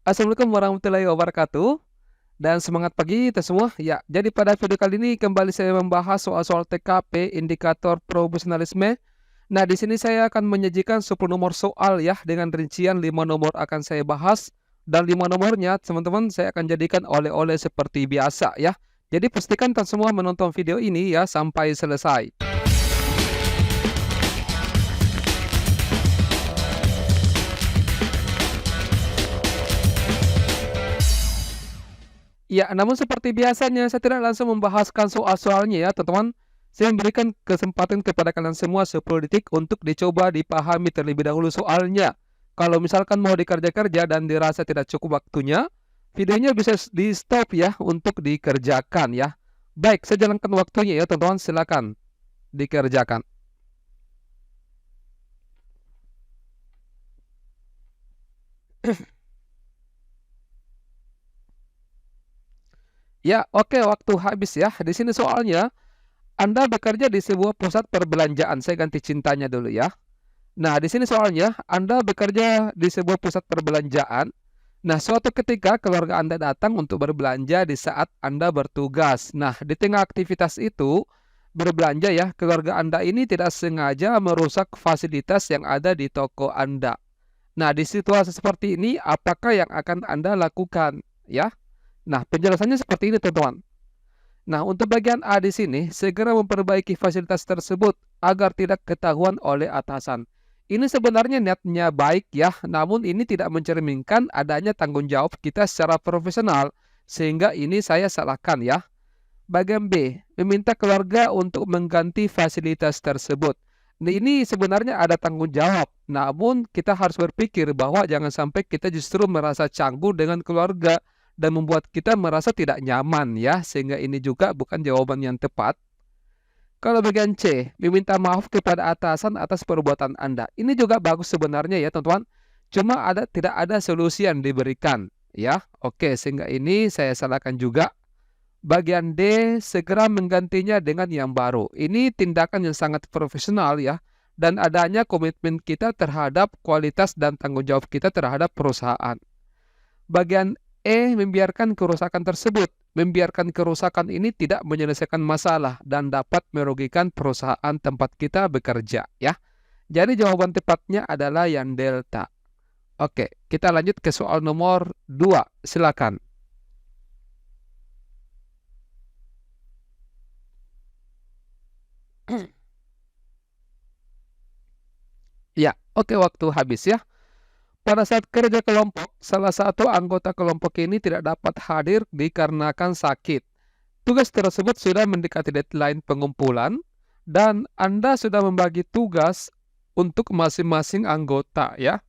Assalamualaikum warahmatullahi wabarakatuh, dan semangat pagi kita semua. Ya, jadi pada video kali ini kembali saya membahas soal-soal TKP, indikator profesionalisme. Nah, di sini saya akan menyajikan 10 nomor soal ya, dengan rincian 5 nomor akan saya bahas, dan 5 nomornya teman-teman saya akan jadikan oleh-oleh seperti biasa ya. Jadi pastikan teman semua menonton video ini ya sampai selesai. Ya, namun seperti biasanya saya tidak langsung membahaskan soal-soalnya ya, teman-teman. Saya memberikan kesempatan kepada kalian semua 10 detik untuk dicoba dipahami terlebih dahulu soalnya. Kalau misalkan mau dikerja-kerja dan dirasa tidak cukup waktunya, videonya bisa di-stop ya untuk dikerjakan ya. Baik, saya jalankan waktunya ya, teman-teman. Silakan dikerjakan. Ya, oke, waktu habis ya. Di sini soalnya Anda bekerja di sebuah pusat perbelanjaan. Saya ganti cintanya dulu ya. Nah, di sini soalnya Anda bekerja di sebuah pusat perbelanjaan. Nah, suatu ketika keluarga Anda datang untuk berbelanja di saat Anda bertugas. Nah, di tengah aktivitas itu, berbelanja ya, keluarga Anda ini tidak sengaja merusak fasilitas yang ada di toko Anda. Nah, di situasi seperti ini, apakah yang akan Anda lakukan? Ya, nah penjelasannya seperti ini, teman-teman. Nah, untuk bagian A di sini, segera memperbaiki fasilitas tersebut agar tidak ketahuan oleh atasan. Ini sebenarnya niatnya baik ya, namun ini tidak mencerminkan adanya tanggung jawab kita secara profesional, sehingga ini saya salahkan ya. Bagian B, meminta keluarga untuk mengganti fasilitas tersebut. Nah, ini sebenarnya ada tanggung jawab, namun kita harus berpikir bahwa jangan sampai kita justru merasa canggung dengan keluarga dan membuat kita merasa tidak nyaman ya, sehingga ini juga bukan jawaban yang tepat. Kalau bagian C, meminta maaf kepada atasan atas perbuatan Anda. Ini juga bagus sebenarnya ya, teman-teman. Cuma tidak ada solusi yang diberikan ya. Oke, sehingga ini saya salahkan juga. Bagian D, segera menggantinya dengan yang baru. Ini tindakan yang sangat profesional ya, dan adanya komitmen kita terhadap kualitas dan tanggung jawab kita terhadap perusahaan. Bagian E, membiarkan kerusakan tersebut. Membiarkan kerusakan ini tidak menyelesaikan masalah dan dapat merugikan perusahaan tempat kita bekerja ya. Jadi jawaban tepatnya adalah yang delta. Oke, kita lanjut ke soal nomor 2. Silakan. Ya, oke, waktu habis ya. Pada saat kerja kelompok, salah satu anggota kelompok ini tidak dapat hadir dikarenakan sakit. Tugas tersebut sudah mendekati deadline pengumpulan, dan Anda sudah membagi tugas untuk masing-masing anggota ya.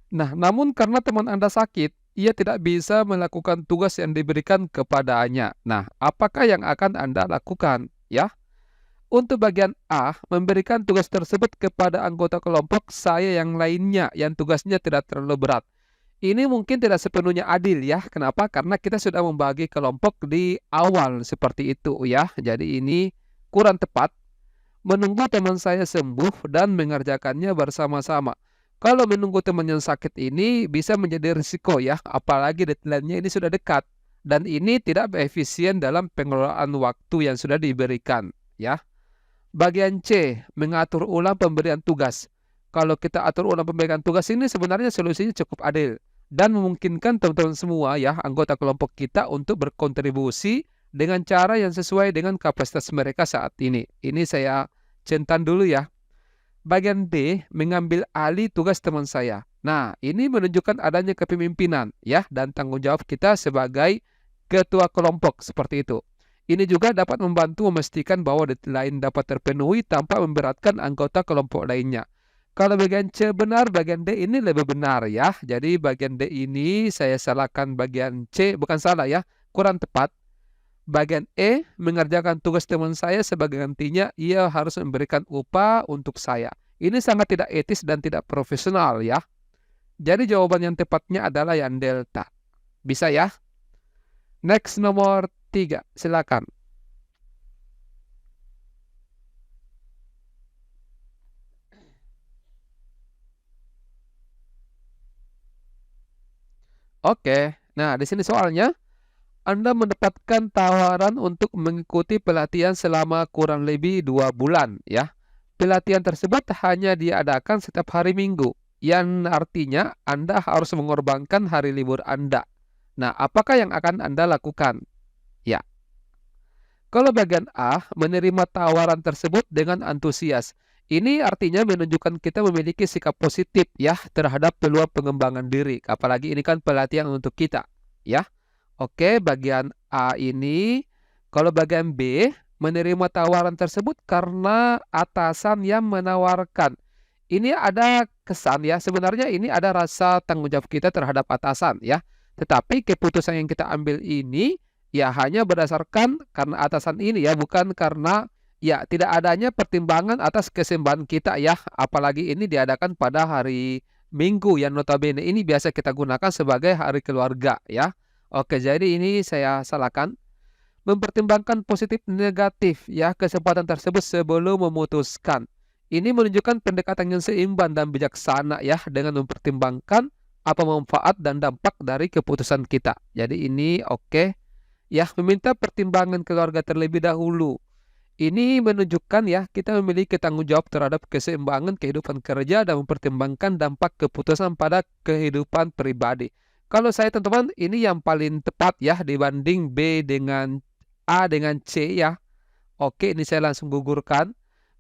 Nah, namun karena teman Anda sakit, ia tidak bisa melakukan tugas yang diberikan kepadanya. Nah, apakah yang akan Anda lakukan? Ya, untuk bagian A, memberikan tugas tersebut kepada anggota kelompok saya yang lainnya yang tugasnya tidak terlalu berat. Ini mungkin tidak sepenuhnya adil ya. Kenapa? Karena kita sudah membagi kelompok di awal seperti itu ya. Jadi ini kurang tepat. Menunggu teman saya sembuh dan mengerjakannya bersama-sama. Kalau menunggu teman yang sakit ini bisa menjadi risiko ya, apalagi deadline-nya ini sudah dekat. Dan ini tidak efisien dalam pengelolaan waktu yang sudah diberikan ya. Bagian C, mengatur ulang pemberian tugas. Kalau kita atur ulang pemberian tugas ini sebenarnya solusinya cukup adil dan memungkinkan teman-teman semua ya, anggota kelompok kita untuk berkontribusi dengan cara yang sesuai dengan kapasitas mereka saat ini. Ini saya centang dulu ya. Bagian D, mengambil alih tugas teman saya. Nah, ini menunjukkan adanya kepemimpinan ya dan tanggung jawab kita sebagai ketua kelompok seperti itu. Ini juga dapat membantu memastikan bahwa deadline dapat terpenuhi tanpa memberatkan anggota kelompok lainnya. Kalau bagian C benar, bagian D ini lebih benar ya. Jadi bagian D ini saya salahkan bagian C, bukan salah ya, kurang tepat. Bagian E, mengerjakan tugas teman saya sebagai gantinya, ia harus memberikan upah untuk saya. Ini sangat tidak etis dan tidak profesional ya. Jadi jawaban yang tepatnya adalah yang delta. Bisa ya? Next, nomor 3, silakan. Oke, nah di sini soalnya, Anda mendapatkan tawaran untuk mengikuti pelatihan selama kurang lebih 2 bulan ya. Pelatihan tersebut hanya diadakan setiap hari Minggu, yang artinya Anda harus mengorbankan hari libur Anda. Nah, apakah yang akan Anda lakukan? Ya, kalau bagian A menerima tawaran tersebut dengan antusias. Ini artinya menunjukkan kita memiliki sikap positif ya terhadap peluang pengembangan diri. Apalagi ini kan pelatihan untuk kita ya. Oke, bagian A ini. Kalau bagian B menerima tawaran tersebut karena atasan yang menawarkan. Ini ada kesan ya, sebenarnya ini ada rasa tanggung jawab kita terhadap atasan ya. Tetapi keputusan yang kita ambil ini ya hanya berdasarkan karena atasan ini ya, bukan karena ya tidak adanya pertimbangan atas kesembahan kita ya. Apalagi ini diadakan pada hari Minggu yang notabene ini biasa kita gunakan sebagai hari keluarga ya. Oke, jadi ini saya salahkan. Mempertimbangkan positif negatif ya kesempatan tersebut sebelum memutuskan. Ini menunjukkan pendekatan yang seimbang dan bijaksana ya dengan mempertimbangkan apa manfaat dan dampak dari keputusan kita. Jadi ini oke ya, meminta pertimbangan keluarga terlebih dahulu. Ini menunjukkan ya kita memiliki tanggung jawab terhadap keseimbangan kehidupan kerja dan mempertimbangkan dampak keputusan pada kehidupan pribadi. Kalau saya teman-teman ini yang paling tepat ya dibanding B dengan A dengan C ya. Oke, ini saya langsung gugurkan.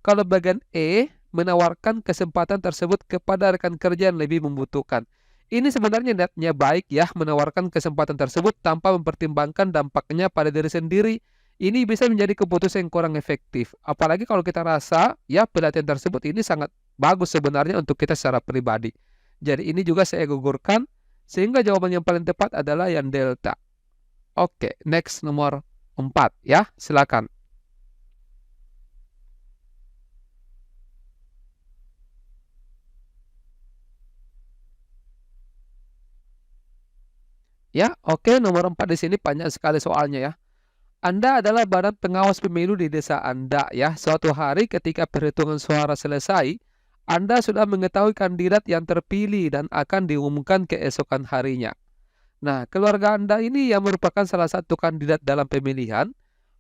Kalau bagian E menawarkan kesempatan tersebut kepada rekan kerja yang lebih membutuhkan. Ini sebenarnya niatnya baik ya menawarkan kesempatan tersebut tanpa mempertimbangkan dampaknya pada diri sendiri. Ini bisa menjadi keputusan yang kurang efektif. Apalagi kalau kita rasa ya pelatihan tersebut ini sangat bagus sebenarnya untuk kita secara pribadi. Jadi ini juga saya gugurkan sehingga jawaban yang paling tepat adalah yang delta. Oke, next nomor 4 ya, silakan. Ya, oke, nomor 4 di sini banyak sekali soalnya ya. Anda adalah badan pengawas pemilu di desa Anda ya. Suatu hari ketika perhitungan suara selesai, Anda sudah mengetahui kandidat yang terpilih dan akan diumumkan keesokan harinya. Nah, keluarga Anda ini yang merupakan salah satu kandidat dalam pemilihan,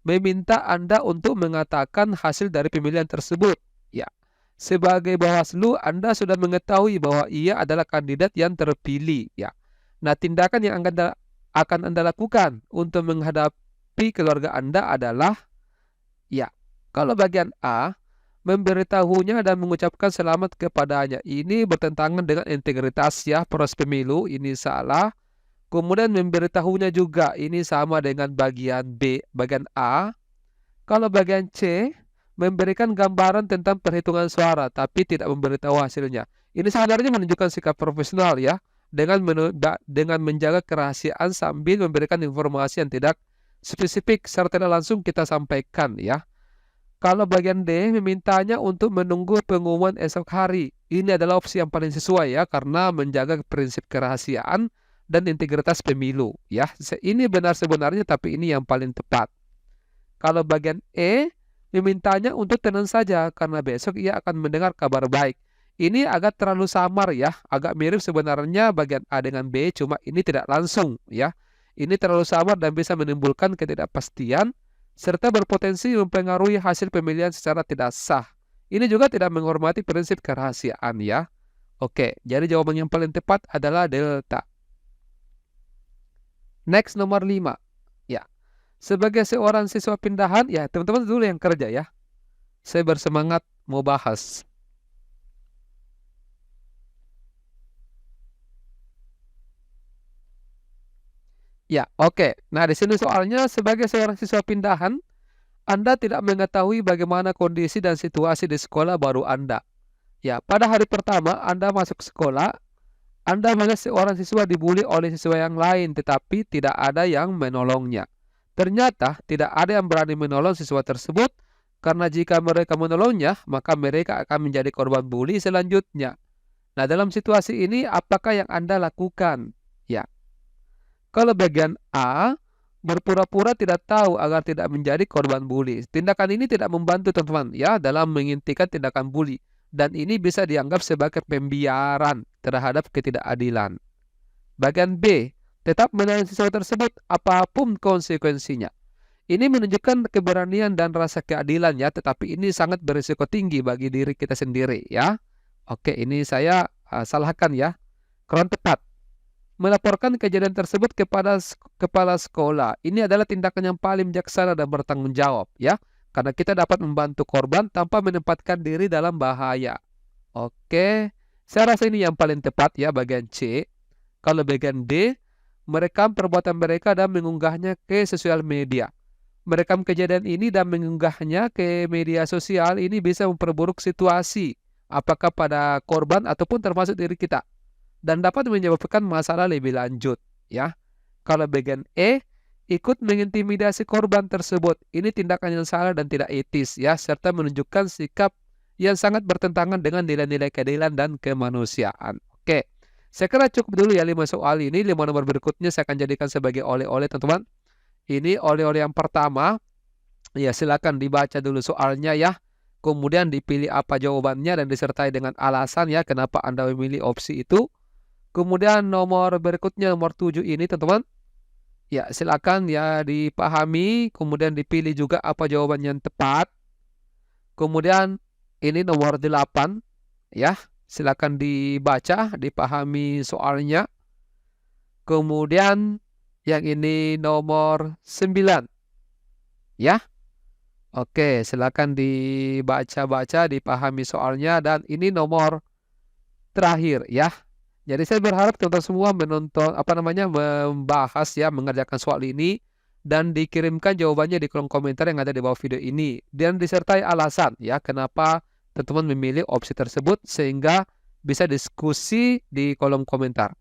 meminta Anda untuk mengatakan hasil dari pemilihan tersebut. Ya, sebagai Bawaslu, Anda sudah mengetahui bahwa ia adalah kandidat yang terpilih. Ya, nah tindakan yang akan Anda lakukan untuk menghadapi keluarga Anda adalah, ya, kalau bagian A, memberitahunya dan mengucapkan selamat kepadanya. Ini bertentangan dengan integritas ya proses pemilu, ini salah. Kemudian memberitahunya juga, ini sama dengan bagian B, bagian A. Kalau bagian C, memberikan gambaran tentang perhitungan suara, tapi tidak memberitahu hasilnya. Ini sebenarnya menunjukkan sikap profesional ya, dengan menjaga kerahasiaan sambil memberikan informasi yang tidak spesifik serta tidak langsung kita sampaikan ya. Kalau bagian D, memintanya untuk menunggu pengumuman esok hari. Ini adalah opsi yang paling sesuai ya, karena menjaga prinsip kerahasiaan dan integritas pemilu ya. Ini benar sebenarnya, tapi ini yang paling tepat. Kalau bagian E, memintanya untuk tenang saja karena besok ia akan mendengar kabar baik. Ini agak terlalu samar ya, agak mirip sebenarnya bagian A dengan B, cuma ini tidak langsung ya. Ini terlalu samar dan bisa menimbulkan ketidakpastian serta berpotensi mempengaruhi hasil pemilihan secara tidak sah. Ini juga tidak menghormati prinsip kerahasiaan ya. Oke, jadi jawaban yang paling tepat adalah delta. Next nomor 5. Ya. Sebagai seorang siswa pindahan, ya teman-teman dulu yang kerja ya. Saya bersemangat mau bahas. Ya, oke. Nah, di sini soalnya sebagai seorang siswa pindahan, Anda tidak mengetahui bagaimana kondisi dan situasi di sekolah baru Anda. Ya, pada hari pertama Anda masuk sekolah, Anda melihat seorang siswa dibully oleh siswa yang lain, tetapi tidak ada yang menolongnya. Ternyata tidak ada yang berani menolong siswa tersebut, karena jika mereka menolongnya, maka mereka akan menjadi korban bully selanjutnya. Nah, dalam situasi ini, apakah yang Anda lakukan? Ya, kalau bagian A, berpura-pura tidak tahu agar tidak menjadi korban bully. Tindakan ini tidak membantu teman-teman ya dalam menghentikan tindakan bully. Dan ini bisa dianggap sebagai pembiaran terhadap ketidakadilan. Bagian B, tetap menjalani siswa tersebut apapun konsekuensinya. Ini menunjukkan keberanian dan rasa keadilan ya, tetapi ini sangat berisiko tinggi bagi diri kita sendiri ya. Oke, ini saya salahkan ya. Kurang tepat. Melaporkan kejadian tersebut kepada kepala sekolah. Ini adalah tindakan yang paling bijaksana dan bertanggung jawab ya. Karena kita dapat membantu korban tanpa menempatkan diri dalam bahaya. Oke, saya rasa ini yang paling tepat ya bagian C. Kalau bagian D, merekam perbuatan mereka dan mengunggahnya ke sosial media. Merekam kejadian ini dan mengunggahnya ke media sosial ini bisa memperburuk situasi, apakah pada korban ataupun termasuk diri kita, dan dapat menyebabkan masalah lebih lanjut ya. Kalau bagian E, ikut mengintimidasi korban tersebut. Ini tindakan yang salah dan tidak etis ya, serta menunjukkan sikap yang sangat bertentangan dengan nilai-nilai keadilan dan kemanusiaan. Oke, saya kira cukup dulu ya 5 soal ini. 5 nomor berikutnya saya akan jadikan sebagai oleh-oleh teman-teman. Ini oleh-oleh yang pertama. Ya, silakan dibaca dulu soalnya ya. Kemudian dipilih apa jawabannya dan disertai dengan alasan ya kenapa Anda memilih opsi itu. Kemudian nomor berikutnya nomor 7 ini teman-teman. Ya, silakan ya dipahami, kemudian dipilih juga apa jawaban yang tepat. Kemudian ini nomor 8 ya. Silakan dibaca, dipahami soalnya. Kemudian yang ini nomor 9 ya. Oke, silakan dibaca-baca, dipahami soalnya, dan ini nomor terakhir ya. Jadi saya berharap teman-teman semua membahas ya, mengerjakan soal ini dan dikirimkan jawabannya di kolom komentar yang ada di bawah video ini dan disertai alasan ya kenapa teman-teman memilih opsi tersebut sehingga bisa diskusi di kolom komentar.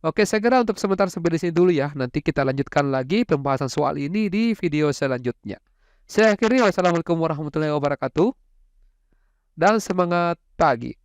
Oke, saya kira untuk sementara sampai di sini dulu ya. Nanti kita lanjutkan lagi pembahasan soal ini di video selanjutnya. Saya akhiri, wassalamualaikum warahmatullahi wabarakatuh dan semangat pagi.